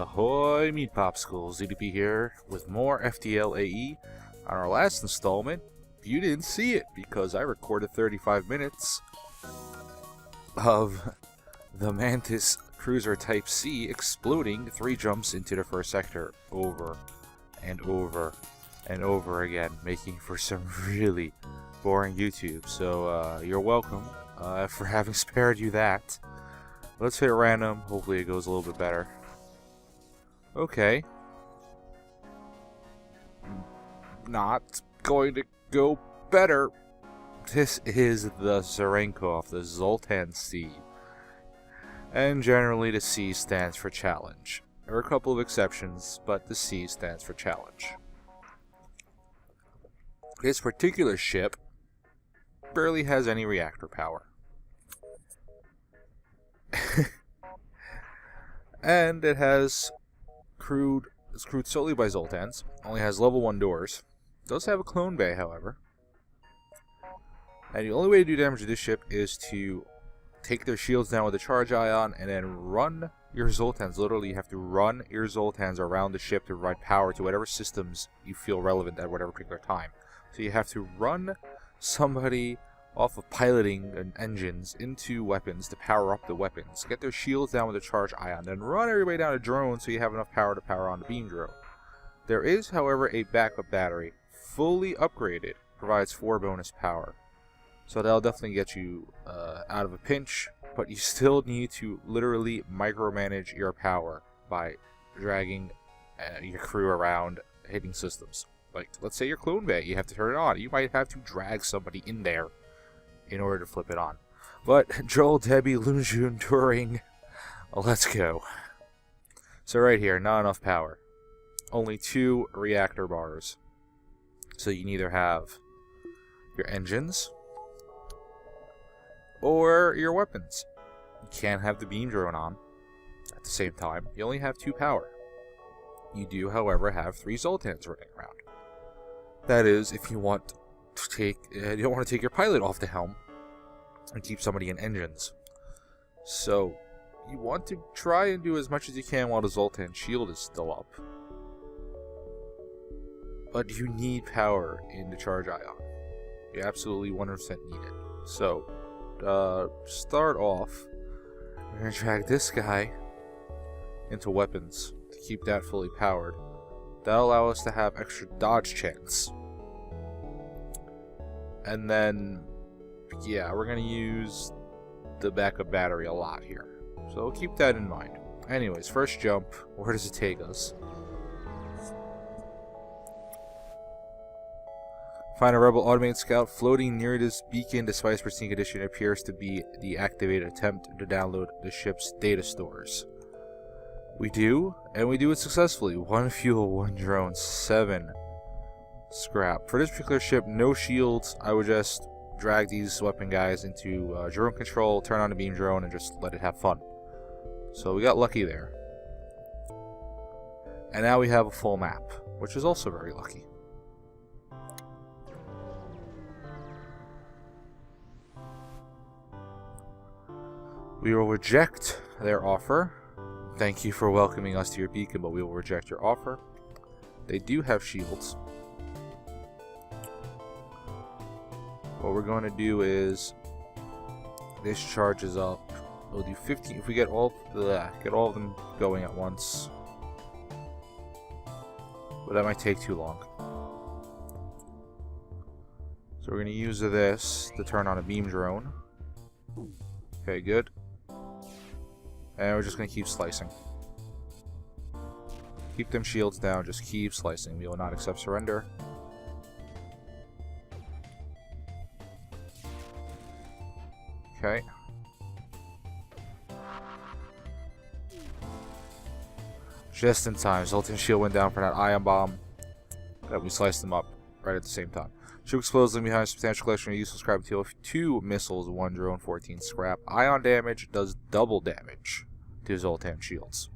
Ahoy, Meat Popsicles, ZDP here with more FTL AE. On our last installment, you didn't see it because I recorded 35 minutes of the Mantis Cruiser Type C exploding 3 jumps into the first sector over and over and over again, making for some really boring YouTube. So you're welcome for having spared you that. Let's hit random. Hopefully it goes a little bit better. Okay. Not going to go better. This is the Zerenkov, the Zoltan-C. And generally the C stands for challenge. There are a couple of exceptions, but the C stands for challenge. This particular ship barely has any reactor power. And it has it's crewed solely by Zoltans. Only has level 1 doors. Does have a clone bay, however. And the only way to do damage to this ship is to take their shields down with a charge ion and then run your Zoltans. Literally, you have to run your Zoltans around the ship to provide power to whatever systems you feel relevant at whatever particular time. So you have to run somebody off of piloting engines into weapons to power up the weapons. Get their shields down with a charge ion, then run everybody down a drone so you have enough power to power on the beam drone. There is, however, a backup battery, fully upgraded, provides 4 bonus power. So that'll definitely get you out of a pinch, but you still need to literally micromanage your power by dragging your crew around hitting systems. Like, let's say your clone bay, you have to turn it on. You might have to drag somebody in there in order to flip it on. But Joel, Debbie, Lunjun, Turing, let's go. So right here, not enough power. Only 2 reactor bars. So you can either have your engines or your weapons. You can't have the beam drone on at the same time. You only have 2 power. You do, however, have 3 Zoltans running around. That is, if you want to take, you don't want to take your pilot off the helm and keep somebody in engines. So you want to try and do as much as you can while the Zoltan shield is still up. But you need power in the charge ion. You absolutely 100% need it. So start off, we're going to drag this guy into weapons to keep that fully powered. That'll allow us to have extra dodge chance. And then, yeah, we're going to use the backup battery a lot here. So keep that in mind. Anyways, first jump, where does it take us? Find a rebel automated scout floating near this beacon. Despite its pristine condition, it appears to be the activated attempt to download the ship's data stores. We do, and we do it successfully. 1 fuel, 1 drone, 7 scrap. For this particular ship, no shields. I would just drag these weapon guys into drone control, turn on the beam drone, and just let it have fun. So we got lucky there. And now we have a full map, which is also very lucky. We will reject their offer. Thank you for welcoming us to your beacon, but we will reject your offer. They do have shields. What we're going to do is, this charges up. We'll do 15 if we get all of them going at once. But that might take too long. So we're going to use this to turn on a beam drone. Okay, good. And we're just going to keep slicing. Keep them shields down, just keep slicing. We will not accept surrender. Okay. Just in time. Zoltan shield went down for that ion bomb. That we sliced them up right at the same time. Ship explodes, leaving behind a substantial collection of useless scrap material. 2 missiles, 1 drone, 14 scrap. Ion damage does double damage to Zoltan shields.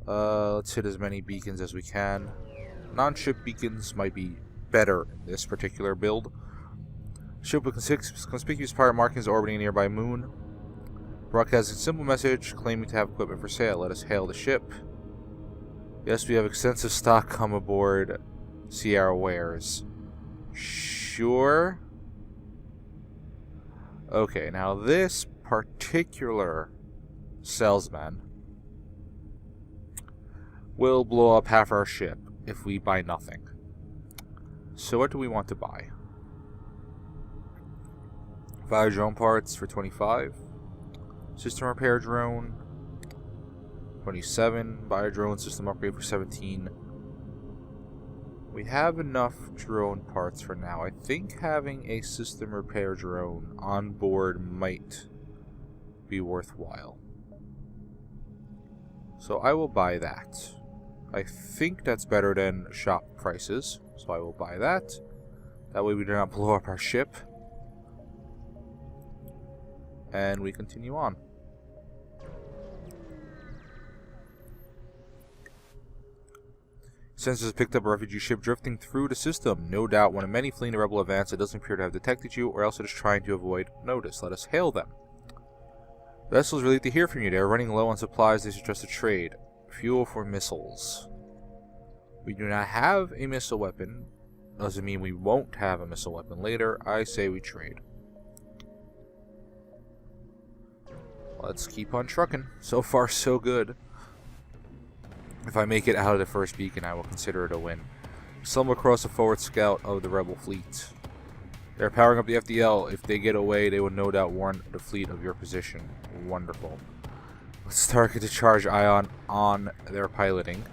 Let's hit as many beacons as we can. Non-ship beacons might be better in this particular build. Ship with conspicuous pirate markings orbiting a nearby moon. Broadcasting simple message claiming to have equipment for sale. Let us hail the ship. Yes, we have extensive stock. Come aboard. See our wares. Sure. Okay, now this particular salesman will blow up half our ship if we buy nothing. So what do we want to buy? 5 drone parts for 25. System repair drone 27. Buy a drone system upgrade for 17. We have enough drone parts for now. I think having a system repair drone on board might be worthwhile. So I will buy that. I think that's better than shop prices, so I will buy that. That way we do not blow up our ship. And we continue on. Sensors picked up a refugee ship drifting through the system. No doubt one of many fleeing the rebel advance that doesn't appear to have detected you, or else it is trying to avoid notice. Let us hail them. Vessels relieved to hear from you. They are running low on supplies. They suggest a trade. Fuel for missiles. We do not have a missile weapon. Doesn't mean we won't have a missile weapon later. I say we trade. Let's keep on trucking. So far, so good. If I make it out of the first beacon, I will consider it a win. Stumble across a forward scout of the rebel fleet. They're powering up the FTL. If they get away, they will no doubt warn the fleet of your position. Wonderful. Let's target the charge ion on their piloting.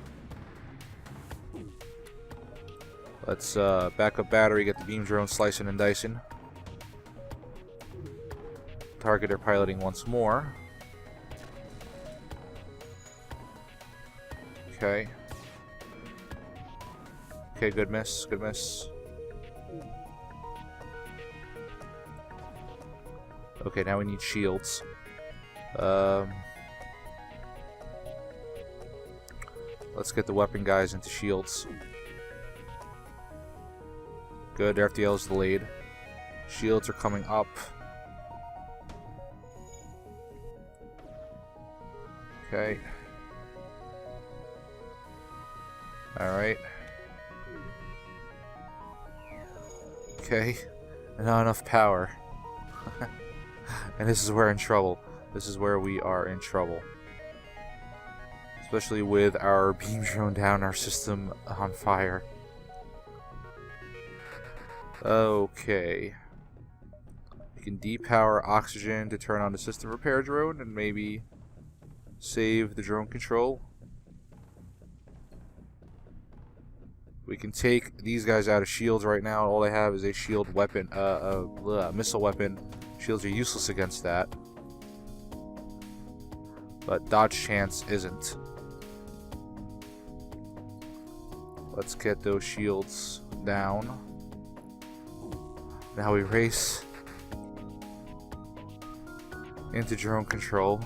Let's back up battery, get the beam drone slicing and dicing. Target their piloting once more. Okay. Okay, good miss, good miss. Okay, now we need shields. Let's get the weapon guys into shields. Good, FTL is delayed. Shields are coming up. Okay. Alright. Okay. Not enough power. And this is where we're in trouble. This is where we are in trouble. Especially with our beam drone down, our system on fire. Okay. We can depower oxygen to turn on the system repair drone and maybe save the drone control. We can take these guys out of shields right now. All they have is a shield weapon, missile weapon. Shields are useless against that. But dodge chance isn't. Let's get those shields down. Now we race into drone control.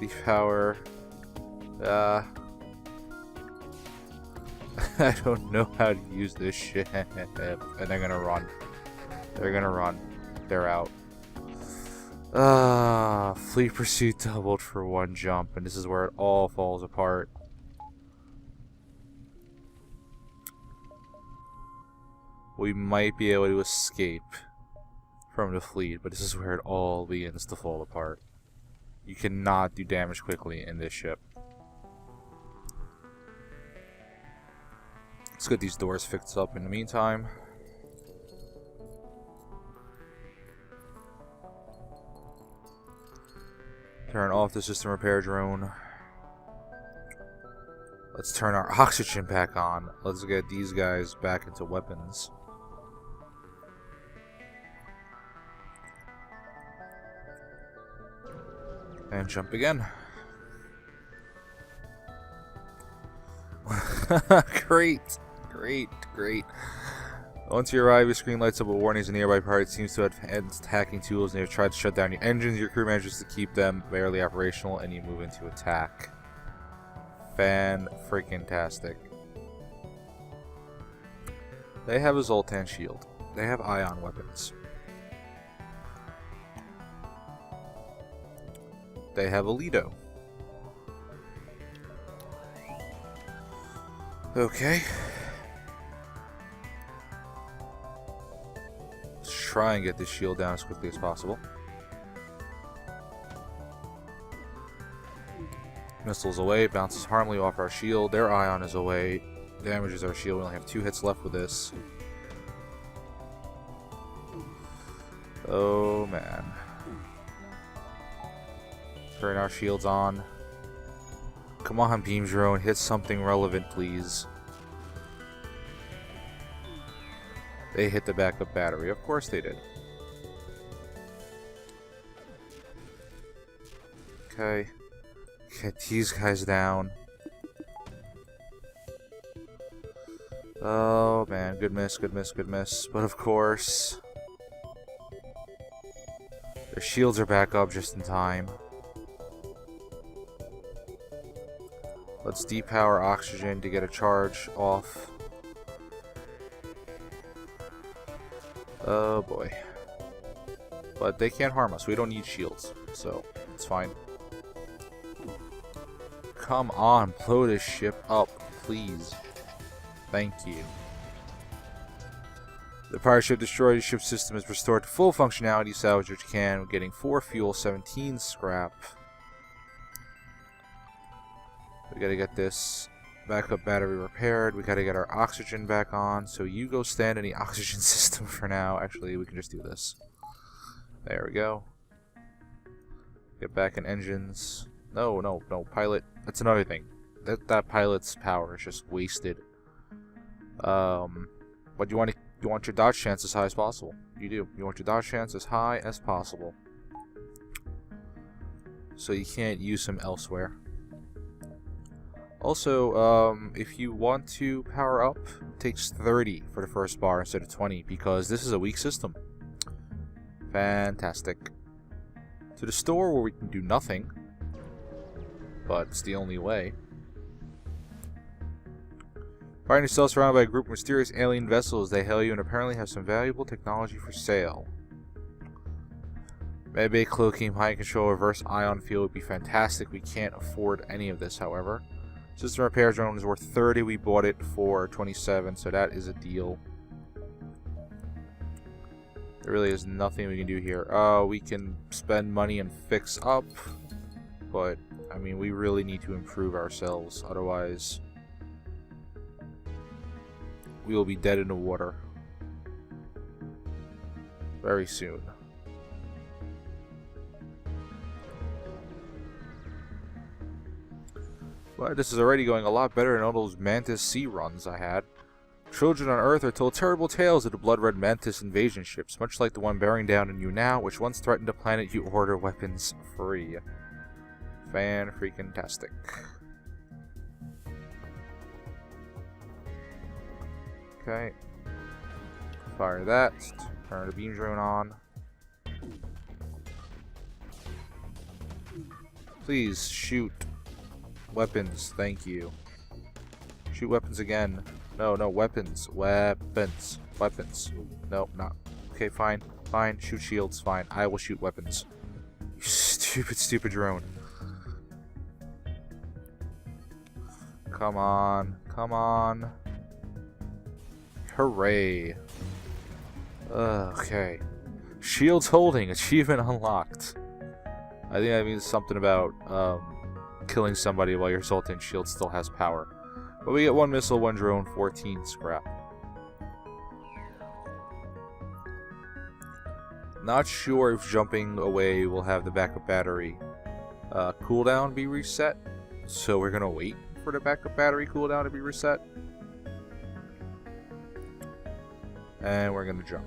Depower. I don't know how to use this shit. And they're gonna run. They're gonna run. They're out. Fleet pursuit doubled for one jump, and this is where it all falls apart. We might be able to escape from the fleet, but this is where it all begins to fall apart. You cannot do damage quickly in this ship. Let's get these doors fixed up in the meantime. Turn off the system repair drone. Let's turn our oxygen back on. Let's get these guys back into weapons. And jump again. Great. Great, great. Once you arrive, your screen lights up with warnings. A nearby pirate seems to have advanced hacking tools, and they have tried to shut down your engines. Your crew manages to keep them barely operational, and you move into attack. Fan-freaking-tastic. They have a Zoltan shield. They have ion weapons. They have a Lido. Okay. Let's try and get this shield down as quickly as possible. Missiles away, bounces harmlessly off our shield. Their ion is away, damages our shield. We only have 2 hits left with this. Oh man. Turn our shields on. Come on, beam drone, hit something relevant, please. They hit the backup battery. Of course they did. Okay. Get these guys down. Oh man, good miss, good miss, good miss. But of course, their shields are back up just in time. Let's depower oxygen to get a charge off. Oh boy. But they can't harm us. We don't need shields, so it's fine. Come on, blow this ship up, please. Thank you. The pirate ship destroyed. The ship system is restored to full functionality. Salvage what you can. We're getting 4 fuel, 17 scrap. We gotta get this backup battery repaired. We gotta get our oxygen back on. So you go stand in the oxygen system for now. Actually, we can just do this. There we go. Get back in engines. No, no, no, pilot. That's another thing. That pilot's power is just wasted. But you want your dodge chance as high as possible. You do. You want your dodge chance as high as possible. So you can't use him elsewhere. Also, if you want to power up, it takes 30 for the first bar instead of 20 because this is a weak system. Fantastic. To the store where we can do nothing, but it's the only way. Find yourself surrounded by a group of mysterious alien vessels. They hail you and apparently have some valuable technology for sale. Maybe a cloaking, mind control, reverse ion field would be fantastic. We can't afford any of this, however. System repair drone is worth 30. We bought it for 27, so that is a deal. There really is nothing we can do here. We can spend money and fix up, but I mean, we really need to improve ourselves. Otherwise, we will be dead in the water very soon. But this is already going a lot better than all those Mantis Sea runs I had. Children on Earth are told terrible tales of the blood-red Mantis invasion ships, much like the one bearing down on you now, which once threatened a planet you order weapons free. Fan-freaking-tastic. Okay. Fire that. Turn the beam drone on. Please shoot weapons. Thank you. Shoot weapons again. No, no, weapons. Weapons. Weapons. No, not. Okay, fine. Fine. Shoot shields. Fine. I will shoot weapons. You stupid, stupid drone. Come on. Come on. Hooray. Okay. Shields holding. Achievement unlocked. I think that means something about killing somebody while your Zoltan shield still has power. But we get 1 missile, 1 drone, 14 scrap. Not sure if jumping away will have the backup battery cooldown be reset. So we're gonna wait for the backup battery cooldown to be reset. And we're gonna jump.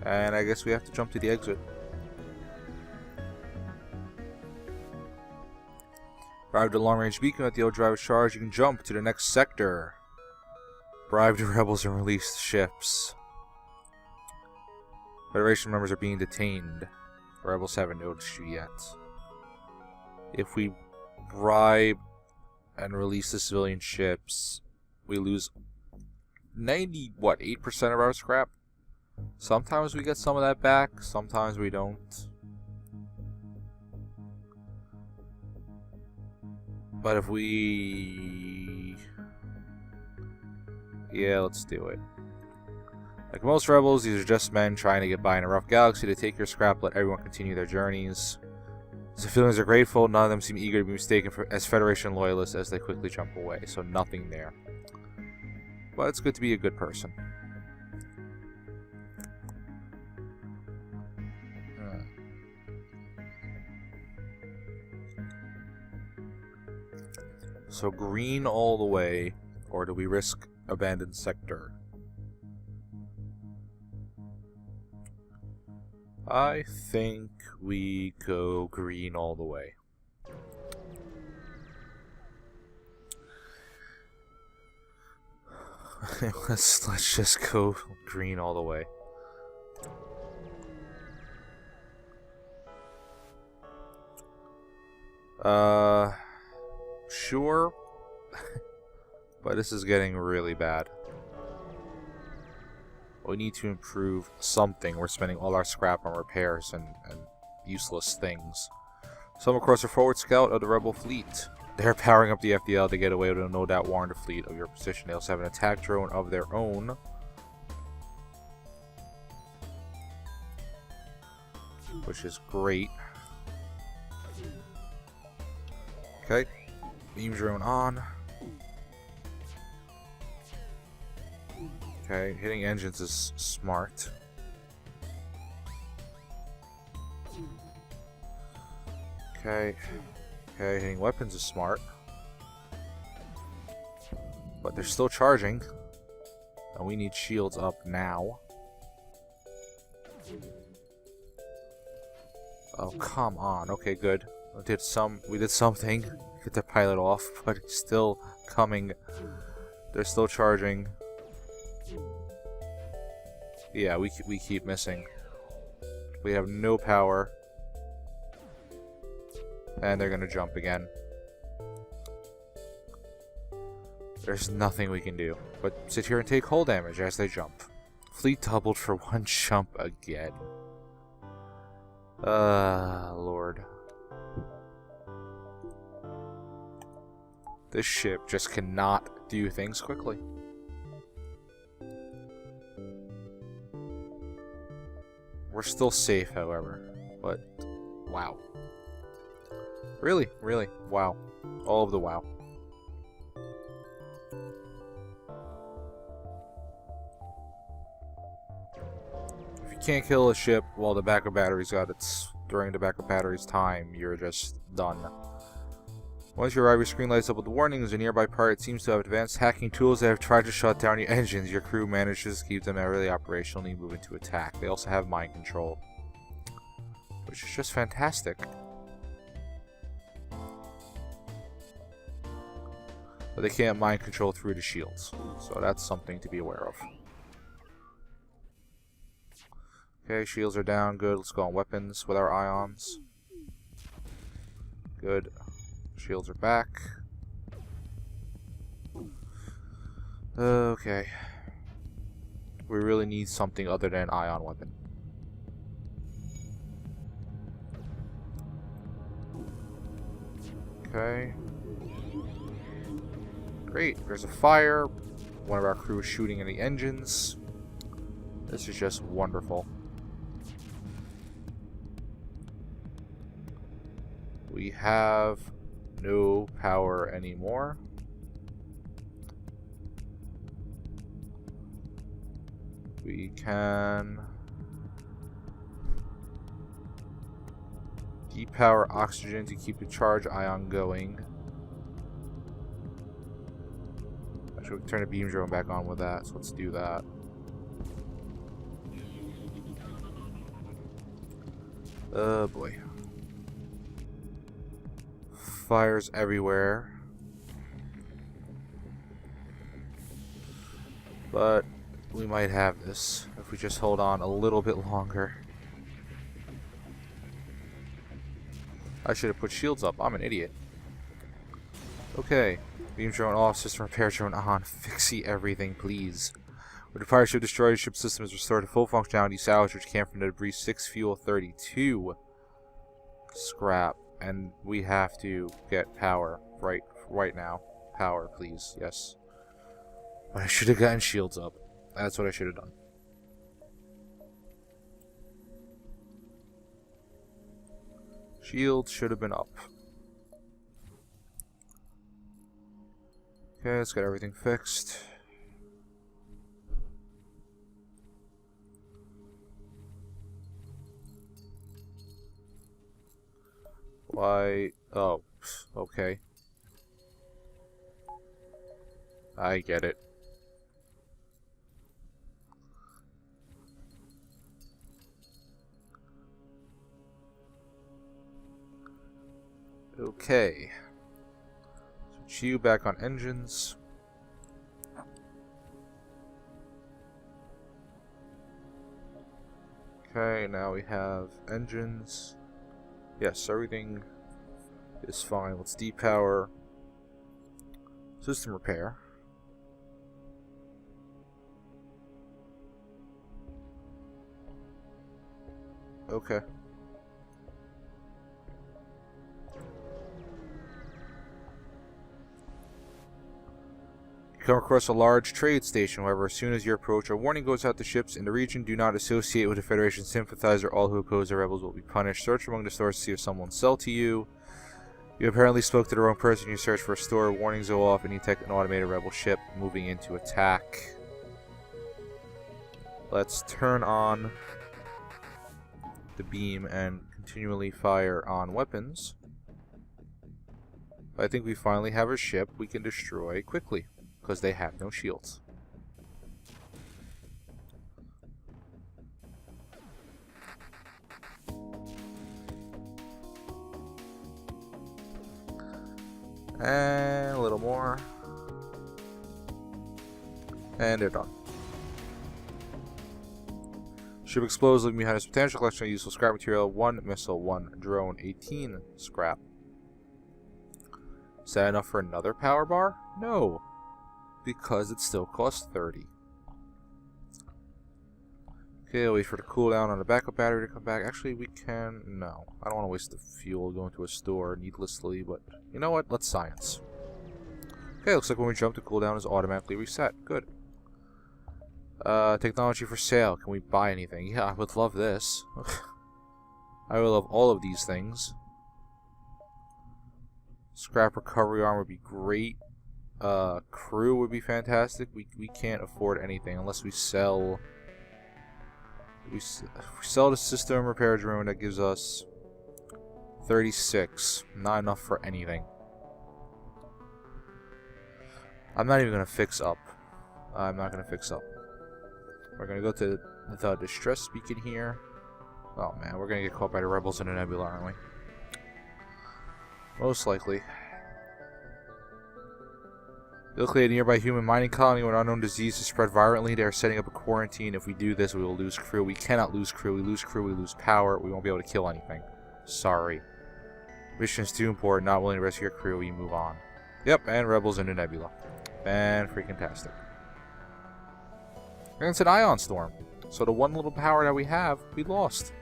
And I guess we have to jump to the exit. Arrived at long-range beacon at the old driver's charge. You can jump to the next sector. Bribe the rebels and release the ships. Federation members are being detained. The rebels haven't noticed you yet. If we bribe and release the civilian ships, we lose 8% of our scrap? Sometimes we get some of that back, sometimes we don't. But if we... Yeah, let's do it. Like most rebels, these are just men trying to get by in a rough galaxy. To take your scrap, let everyone continue their journeys. The feelings are grateful. None of them seem eager to be mistaken as Federation loyalists as they quickly jump away. So nothing there. But it's good to be a good person. So green all the way, or do we risk abandoned sector? I think we go green all the way. let's just go green all the way. Sure. But this is getting really bad. We need to improve something. We're spending all our scrap on repairs and useless things. Some across the forward scout of the rebel fleet. They're powering up the FTL to get away with a no doubt warned fleet of your position. They also have an attack drone of their own. Which is great. Okay. Beam drone on. Okay, hitting engines is smart. Okay. Okay, hitting weapons is smart. But they're still charging. And we need shields up now. Oh, come on. Okay, good. We did something. Get the pilot off, but it's still coming. They're still charging. Yeah, we keep missing. We have no power. And they're gonna jump again. There's nothing we can do but sit here and take hull damage as they jump. Fleet doubled for one jump again. Lord. This ship just cannot do things quickly. We're still safe, however. But, wow. Really, really, wow. All of the wow. If you can't kill a ship while the backup battery's got its... during the backup battery's time, you're just done. Once you arrive, your screen lights up with warnings. A nearby pirate seems to have advanced hacking tools that have tried to shut down your engines. Your crew manages to keep them really operationally moving to attack. They also have mind control, which is just fantastic. But they can't mind control through the shields, so that's something to be aware of. Okay, shields are down. Good. Let's go on weapons with our ions. Good. Shields are back. Okay. We really need something other than an ion weapon. Okay. Great. There's a fire. One of our crew is shooting in the engines. This is just wonderful. We have no power anymore. We can depower oxygen to keep the charge ion going. Actually, we can turn the beam drone back on with that, so let's do that. Oh boy. Fires everywhere. But we might have this if we just hold on a little bit longer. I should have put shields up. I'm an idiot. Okay. Beam drone off, system repair drone on. Fixie everything, please. When the pirate ship destroyed, the ship system is restored to full functionality. Salvage which came from the debris. 6 fuel, 32 scrap. And we have to get power right right now. Power, please. Yes. But I should have gotten shields up. That's what I should have done. Shield should have been up. Okay, let's get everything fixed. Why? Oh, okay. I get it. Okay. Switch you back on engines. Okay, now we have engines. Yes, everything is fine. Let's depower. System repair. Okay. You come across a large trade station, however, as soon as you approach, a warning goes out to ships in the region. Do not associate with a Federation sympathizer. All who oppose the rebels will be punished. Search among the stores to see if someone sell to you. You apparently spoke to the wrong person. You search for a store. Warnings go off and you detect an automated rebel ship moving into attack. Let's turn on the beam and continually fire on weapons. I think we finally have a ship we can destroy quickly, because they have no shields. And a little more. And they're done. Ship explodes, leaving behind a substantial collection of useful scrap material. 1 missile, 1 drone, 18 scrap. Is that enough for another power bar? No. Because it still costs 30. Okay, I'll wait for the cooldown on the backup battery to come back. Actually, we can... No. I don't want to waste the fuel going to a store needlessly, but... You know what? Let's science. Okay, looks like when we jump, the cooldown is automatically reset. Good. Technology for sale. Can we buy anything? Yeah, I would love this. I would love all of these things. Scrap recovery arm would be great. Crew would be fantastic. We can't afford anything unless we sell... We sell the system repair drone. That gives us 36. Not enough for anything. I'm not even going to fix up. I'm not going to fix up. We're going to go to the distress beacon here. Oh man, we're going to get caught by the rebels in the nebula, aren't we? Most likely. Locate a nearby human mining colony where an unknown disease has spread virulently. They are setting up a quarantine. If we do this, we will lose crew. We cannot lose crew. We lose crew, we lose power. We won't be able to kill anything. Sorry. Mission is too important. Not willing to rescue your crew. We move on. Yep, and rebels in the nebula. Fan-freaking-tastic. And it's an ion storm. So the one little power that we have, we lost.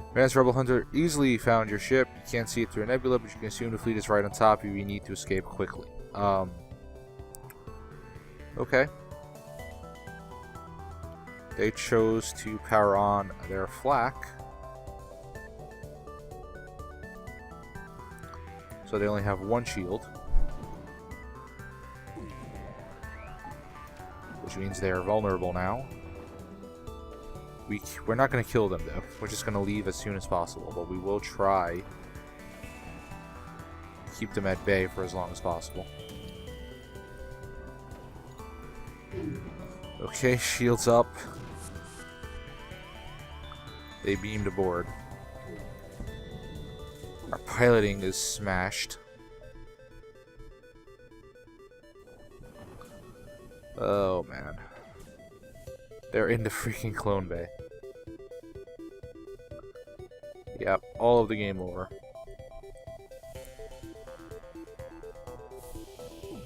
Advanced Rebel Hunter easily found your ship. You can't see it through a nebula, but you can assume the fleet is right on top of you. You need to escape quickly. Okay. They chose to power on their flak. So they only have one shield. Which means they are vulnerable now. We're not going to kill them though. We're just going to leave as soon as possible. But we will try to keep them at bay for as long as possible. Okay, shields up. They beamed aboard. Our piloting is smashed. Oh man. They're in the freaking clone bay. Yep, all of the game over.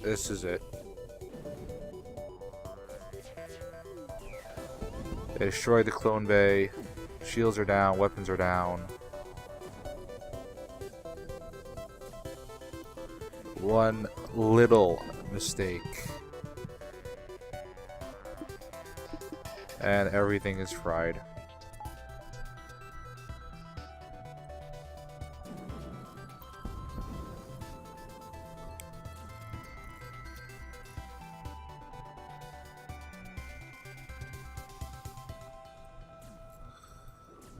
This is it. They destroyed the clone bay. Shields are down, weapons are down. One little mistake. And everything is fried.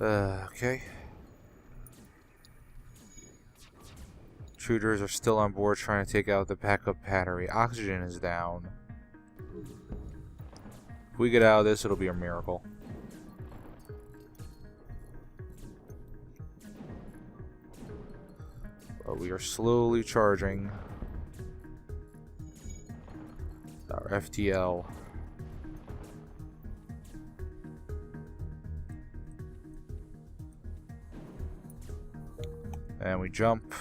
Okay. Intruders are still on board trying to take out the backup battery. Oxygen is down. If we get out of this, it'll be a miracle. But we are slowly charging our FTL. And we jump.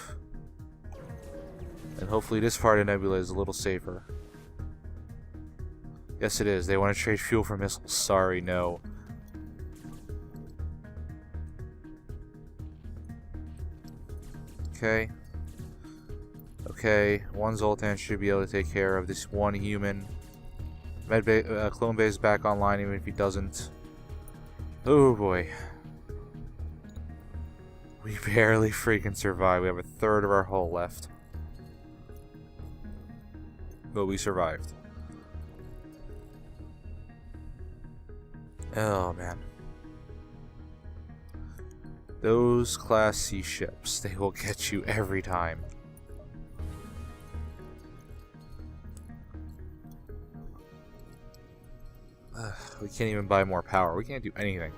And hopefully this part of Nebula is a little safer. Yes, it is. They want to trade fuel for missiles. Sorry, no. Okay. Okay, one Zoltan should be able to take care of this one human. Clone Bay is back online even if he doesn't. Oh boy. We barely freaking survived. We have a third of our hull left. But we survived. Oh man. Those Class C ships, they will get you every time. We can't even buy more power. We can't do anything.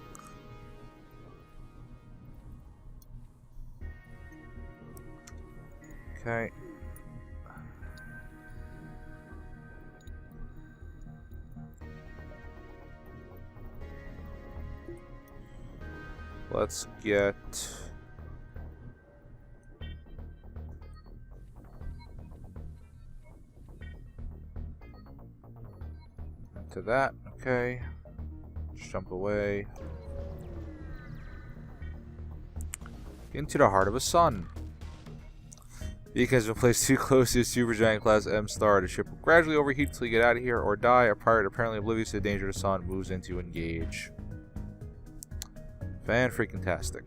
Okay. Let's get to that. Okay. Just jump away. Into the heart of a sun. Because when placed too close to a supergiant class M star, the ship will gradually overheat until you get out of here or die. A pirate apparently oblivious to the danger of the sun moves in to engage. Fan-freaking-tastic.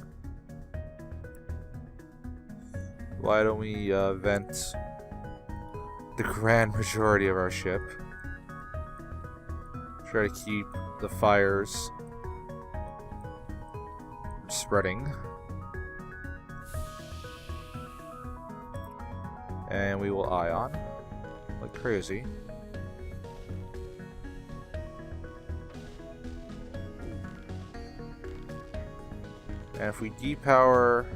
Why don't we vent the grand majority of our ship? Try to keep the fires spreading. And we will ion like crazy. And if we depower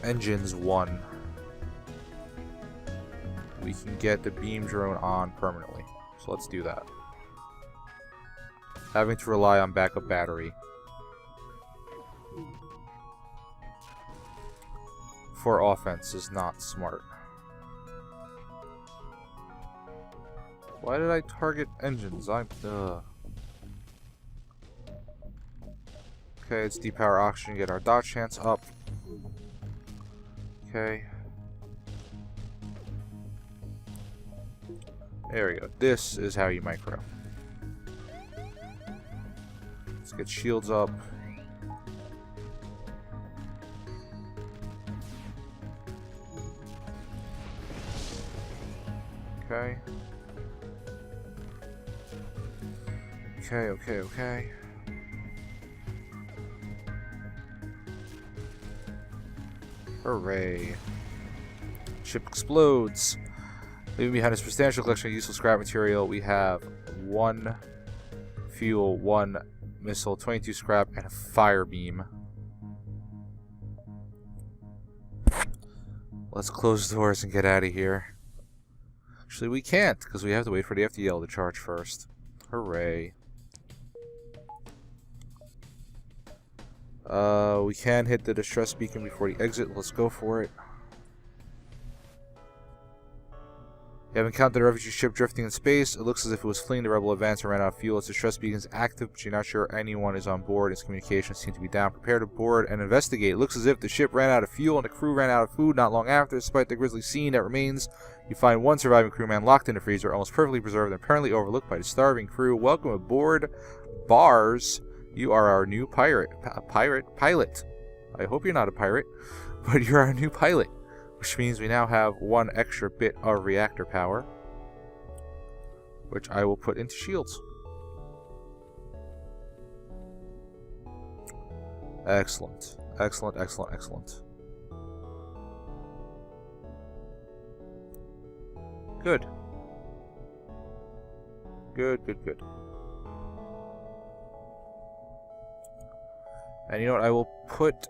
engines 1, we can get the beam drone on permanently. So let's do that. Having to rely on backup battery for offense is not smart. Why did I target engines? Okay, let's depower oxygen, get our dodge chance up. Okay. There we go. This is how you micro. Let's get shields up. Okay. Okay. Hooray. Ship explodes. Leaving behind a substantial collection of useful scrap material. We have 1 fuel, 1 missile, 22 scrap, and a fire beam. Let's close the doors and get out of here. Actually, we can't, because we have to wait for the FTL to charge first. Hooray. We can hit the distress beacon before the exit. Let's go for it. You have encountered a refugee ship drifting in space. It looks as if it was fleeing the rebel advance and ran out of fuel. Its distress beacon is active, but you're not sure anyone is on board. Its communications seem to be down. Prepare to board and investigate. It looks as if the ship ran out of fuel and the crew ran out of food not long after. Despite the grisly scene that remains, you find one surviving crewman locked in the freezer, almost perfectly preserved and apparently overlooked by the starving crew. Welcome aboard, Bars. You are our new pilot. I hope you're not a pirate, but you're our new pilot. Which means we now have one extra bit of reactor power, which I will put into shields. Excellent. Excellent, excellent, excellent. Good. Good, good, good. And you know what? I will put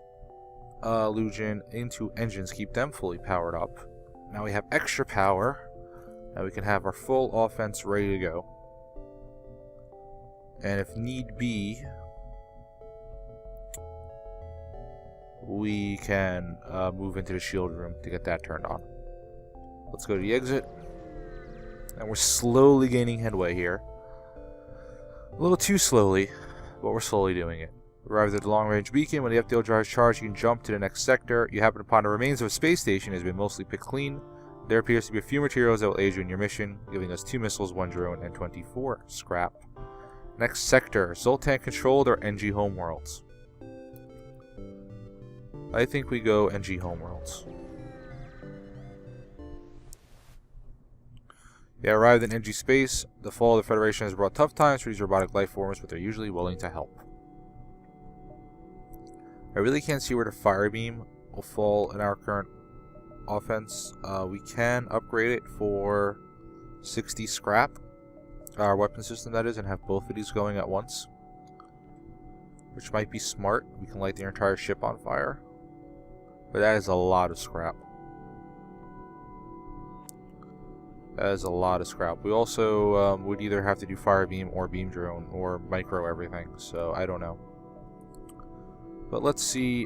Lucian into engines, keep them fully powered up. Now we have extra power. Now we can have our full offense ready to go. And if need be, we can move into the shield room to get that turned on. Let's go to the exit. And we're slowly gaining headway here. A little too slowly, but we're slowly doing it. Arrived at the long-range beacon. When the FTL drive is charged, you can jump to the next sector. You happen upon the remains of a space station that has been mostly picked clean. There appears to be a few materials that will aid you in your mission, giving us 2 missiles, 1 drone, and 24 scrap. Next sector, Zoltan-controlled or NG homeworlds? I think we go NG homeworlds. Yeah, arrived in NG space. The fall of the Federation has brought tough times for these robotic life forms, but they're usually willing to help. I really can't see where the fire beam will fall in our current offense. We can upgrade it for 60 scrap, our weapon system that is, and have both of these going at once, which might be smart. We can light the entire ship on fire, but that is a lot of scrap. That is a lot of scrap. We also would either have to do fire beam or beam drone or micro everything, so I don't know. But let's see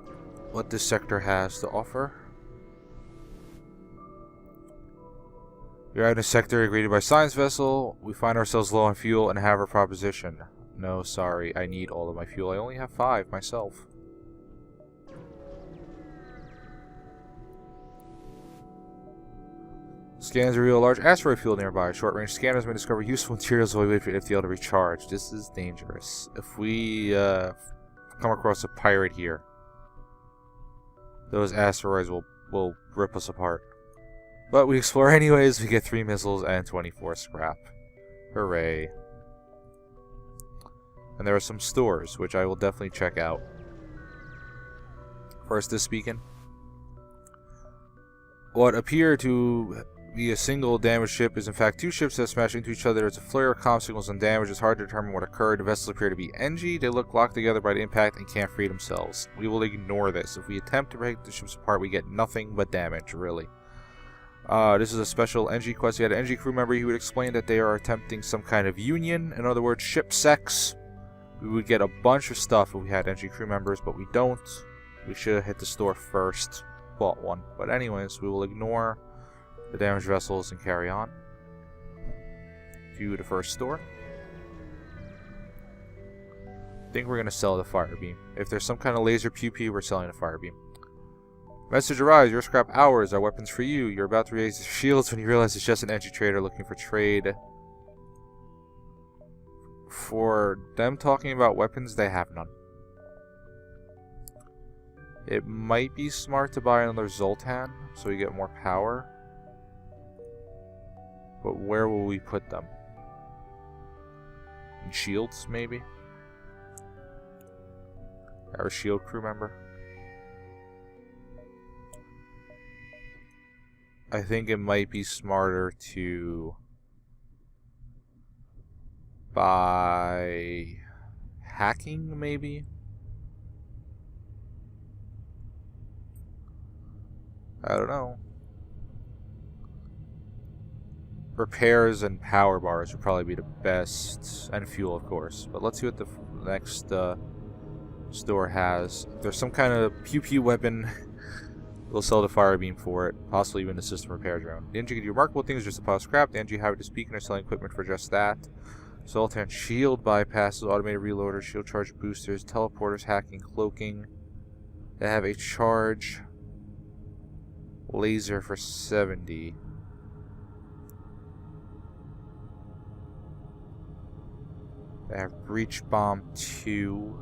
what this sector has to offer. We are in a sector greeted by science vessel. We find ourselves low on fuel and have a proposition. No, sorry, I need all of my fuel. I only have 5 myself. Scans reveal a large asteroid field nearby. Short-range scanners may discover useful materials while we wait for FTL to recharge. This is dangerous. If we come across a pirate here, those asteroids will rip us apart. But we explore anyways. We get 3 missiles and 24 scrap. Hooray. And there are some stores, which I will definitely check out. First, this beacon. What appear to be a single damaged ship is in fact 2 ships that smash into each other. There's a flare of comm signals and damage. It's hard to determine what occurred. The vessels appear to be NG. They look locked together by the impact and can't free themselves. We will ignore this. If we attempt to break the ships apart, we get nothing but damage, really. This is a special NG quest. We had an NG crew member who would explain that they are attempting some kind of union. In other words, ship sex. We would get a bunch of stuff if we had NG crew members, but we don't. We should have hit the store first. Bought one. But anyways, we will ignore the damaged vessels and carry on to the first store. I think we're going to sell the fire beam. If there's some kind of laser pew-pew, we're selling the fire beam. Message arrives. Your scrap ours. Our weapons for you. You're about to raise your shields when you realize it's just an NG trader looking for trade. For them talking about weapons, they have none. It might be smart to buy another Zoltan so we get more power. But where will we put them? In shields, maybe? Our shield crew member? I think it might be smarter to buy hacking, maybe? I don't know. Repairs and power bars would probably be the best, and fuel, of course. But let's see what the next store has. If there's some kind of pew-pew weapon We'll sell the fire beam for it, possibly even the system repair drone. The engine can do remarkable things, just a pile of scrap. The engine have to speak and are selling equipment for just that. Zoltan shield bypasses, automated reloaders, shield charge boosters, teleporters, hacking, cloaking. They have a charge laser for 70. They have breach bomb 2.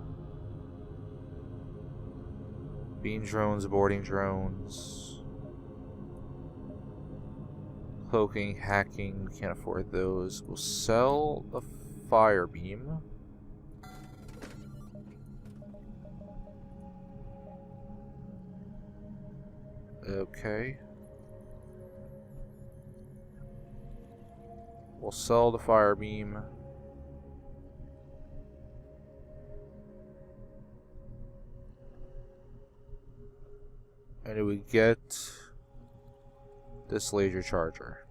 Beam drones, boarding drones. Cloaking, hacking, we can't afford those. We'll sell the fire beam. Okay. We'll sell the fire beam. And do we get this laser charger?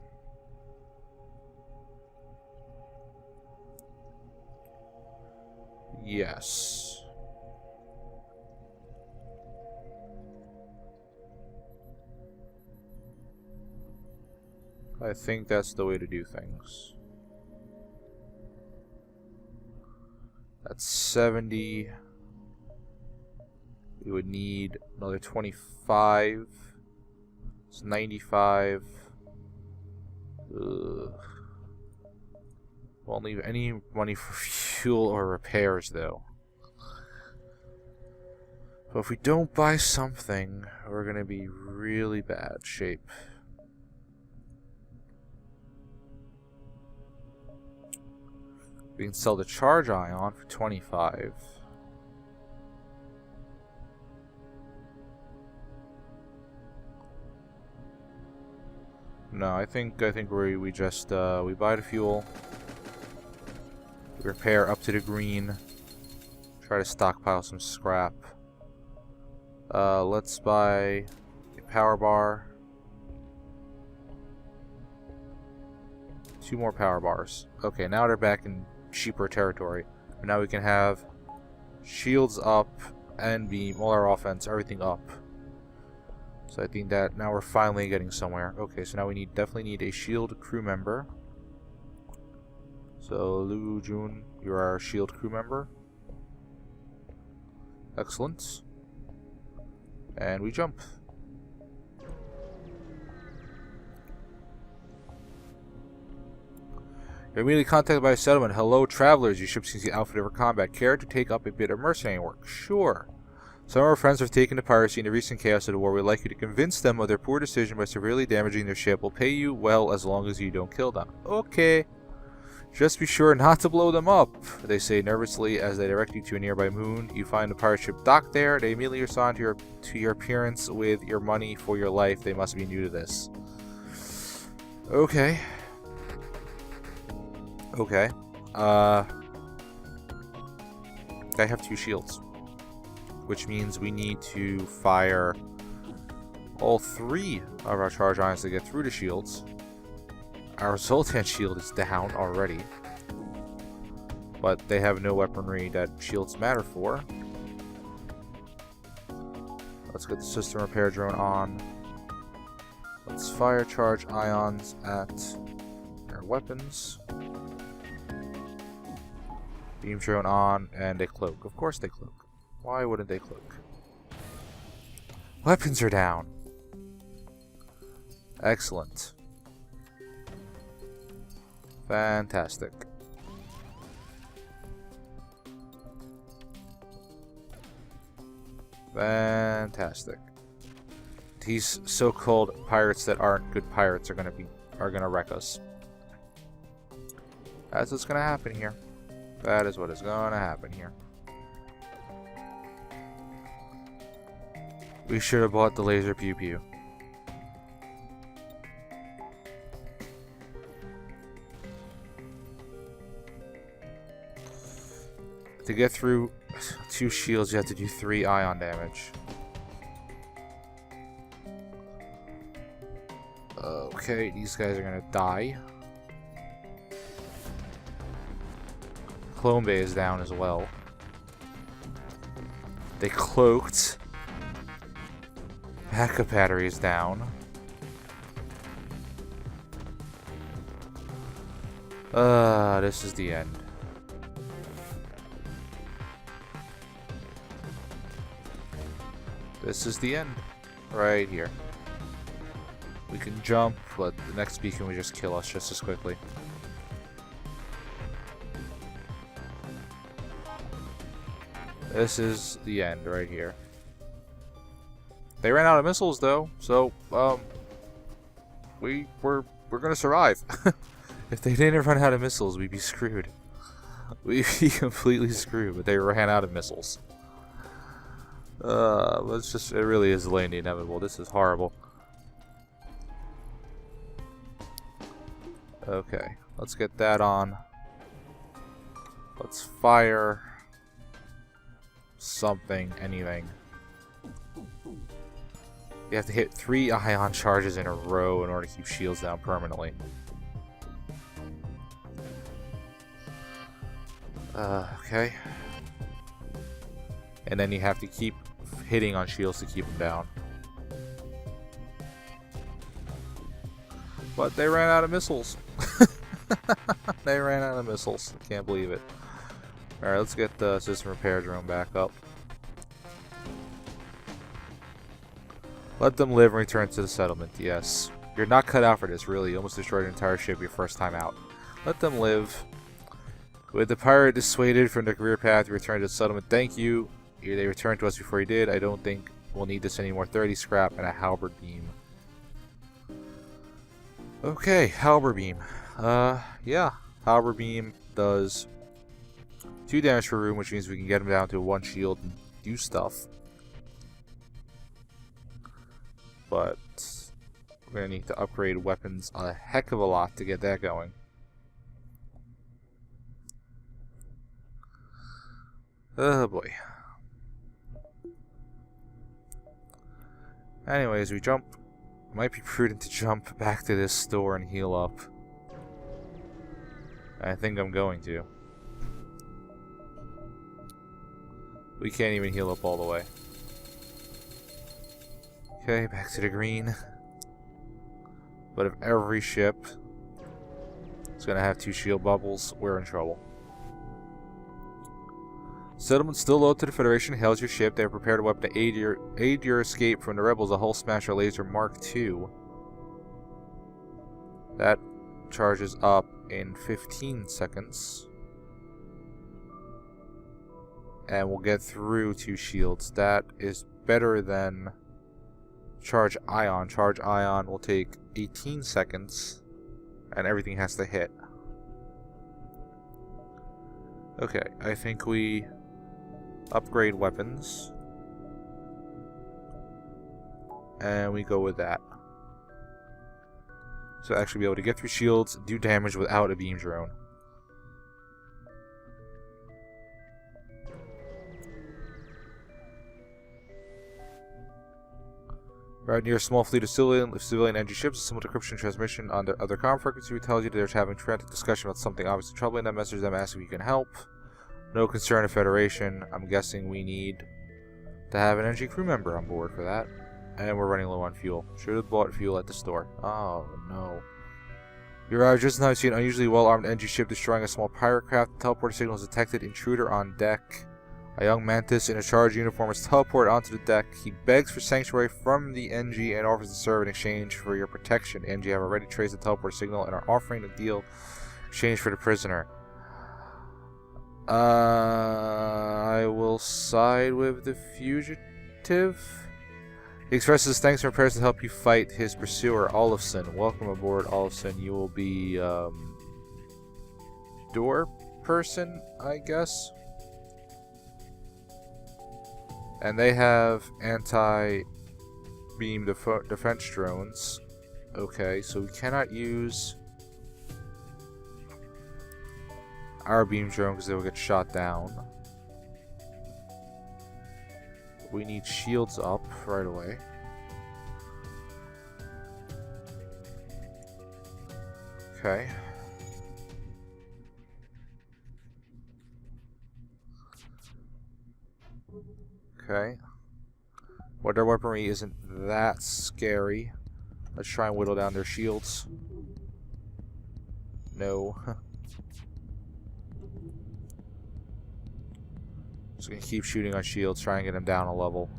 Yes. I think that's the way to do things. That's 70. We would need another 25. It's 95. Won't leave any money for fuel or repairs, though. But if we don't buy something, we're gonna be really bad shape. We can sell the charge ion for 25. No, I think we just we buy the fuel, we repair up to the green, try to stockpile some scrap. Let's buy a power bar, 2 more power bars. Okay, now they're back in cheaper territory. But now we can have shields up and beam, all our offense, everything up. So I think that now we're finally getting somewhere. Okay, so now we definitely need a shield crew member. So Lu Jun, you're our shield crew member. Excellent. And we jump. You're immediately contacted by a settlement. Hello, travelers. Your ship seems to be outfitted for combat. Care to take up a bit of mercenary work? Sure. Some of our friends have taken to piracy in the recent chaos of the war. We'd like you to convince them of their poor decision by severely damaging their ship. We'll pay you well as long as you don't kill them. Okay. Just be sure not to blow them up, they say nervously as they direct you to a nearby moon. You find the pirate ship docked there. They immediately respond to your appearance with your money for your life. They must be new to this. Okay. Okay. I have 2 shields, which means we need to fire all 3 of our charge ions to get through the shields. Our Zoltan shield is down already, but they have no weaponry that shields matter for. Let's get the system repair drone on. Let's fire charge ions at our weapons. Beam drone on, and they cloak. Of course they cloak. Why wouldn't they cloak? Weapons are down. Excellent. Fantastic. Fantastic. These so-called pirates that aren't good pirates are gonna wreck us. That's what's gonna happen here. That is what is gonna happen here. We should have bought the laser pew pew. To get through 2 shields, you have to do 3 ion damage. Okay, these guys are gonna die. Clone Bay is down as well. They cloaked. Backup battery is down. This is the end. This is the end. Right here. We can jump, but the next beacon will just kill us just as quickly. This is the end right here. They ran out of missiles though, so we're gonna survive. If they didn't run out of missiles, we'd be screwed. We'd be completely screwed, but they ran out of missiles. It's just, it really is delaying the inevitable. This is horrible. Okay, let's get that on. Let's fire something, anything. You have to hit 3 ion charges in a row in order to keep shields down permanently. Okay. And then you have to keep hitting on shields to keep them down. But they ran out of missiles. They ran out of missiles. I can't believe it. Alright, let's get the system repair drone back up. Let them live and return to the settlement. Yes. You're not cut out for this, really. You almost destroyed an entire ship your first time out. Let them live. With the pirate dissuaded from the career path, you return to the settlement. Thank you. They returned to us before you did. I don't think we'll need this anymore. 30 scrap and a halberd beam. Okay, halberd beam. Yeah. Halberd beam does 2 damage per room, which means we can get him down to 1 shield and do stuff. But we're going to need to upgrade weapons a heck of a lot to get that going. Oh boy. Anyways, we jump. It might be prudent to jump back to this store and heal up. I think I'm going to. We can't even heal up all the way. Okay, back to the green. But if every ship is going to have 2 shield bubbles, we're in trouble. Settlement still loyal to the Federation. Hails your ship. They have prepared a weapon to aid your escape from the rebels. A hull smasher laser Mark II. That charges up in 15 seconds. And we'll get through 2 shields. That is better than charge ion. Charge ion will take 18 seconds. And everything has to hit. Okay, I think we upgrade weapons. And we go with that. So actually be able to get through shields, do damage without a beam drone. Right near a small fleet of civilian energy ships, a simple decryption transmission on the other comm frequency tells you that they're having frantic discussion about something obviously troubling them. Message them asking if you can help. No concern of Federation. I'm guessing we need to have an energy crew member on board for that. And we're running low on fuel. Should have bought fuel at the store. Oh no. You arrived just in time to see an unusually well-armed energy ship destroying a small pirate craft. The teleporter signal is detected. Intruder on deck. A young mantis in a charged uniform is teleported onto the deck. He begs for sanctuary from the NG and offers to serve in exchange for your protection. The NG have already traced the teleporter signal and are offering a deal in exchange for the prisoner. I will side with the fugitive. He expresses thanks for prayers to help you fight his pursuer, Olafson. Welcome aboard, Olafson. You will be, door person, I guess. And they have anti-beam defense drones. Okay, so we cannot use our beam drone because they will get shot down. We need shields up right away. Okay. Okay. But their weaponry isn't that scary. Let's try and whittle down their shields. No. Just gonna keep shooting on shields, try and get them down a level.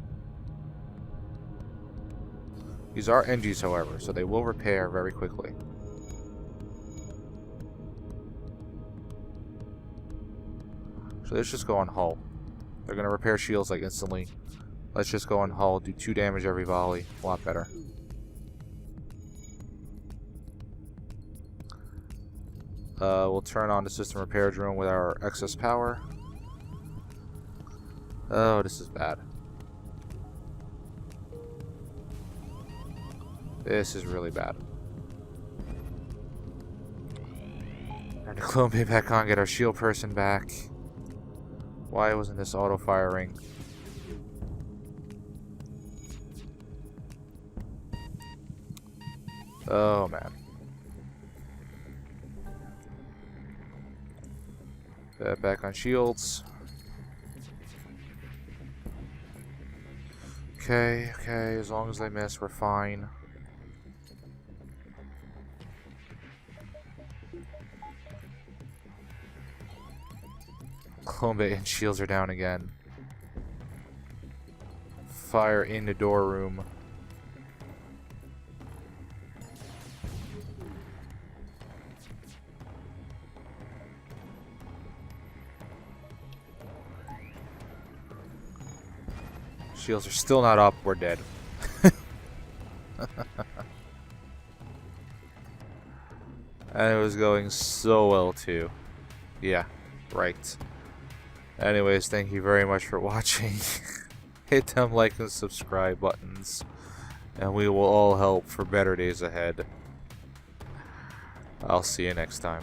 These are NGs, however, so they will repair very quickly. So let's just go on hull. They're gonna repair shields like instantly. Let's just go on hull, do 2 damage every volley. A lot better. We'll turn on the system repair drone with our excess power. Oh, this is bad. This is really bad. Turn the clone bay back on, get our shield person back. Why wasn't this auto-firing? Oh, man. Back on shields. Okay, as long as they miss, we're fine. Clone bay and shields are down again. Fire in the door room. Shields are still not up, we're dead. And it was going so well too. Yeah, right. Anyways, thank you very much for watching. Hit them like and subscribe buttons, and we will all help for better days ahead. I'll see you next time.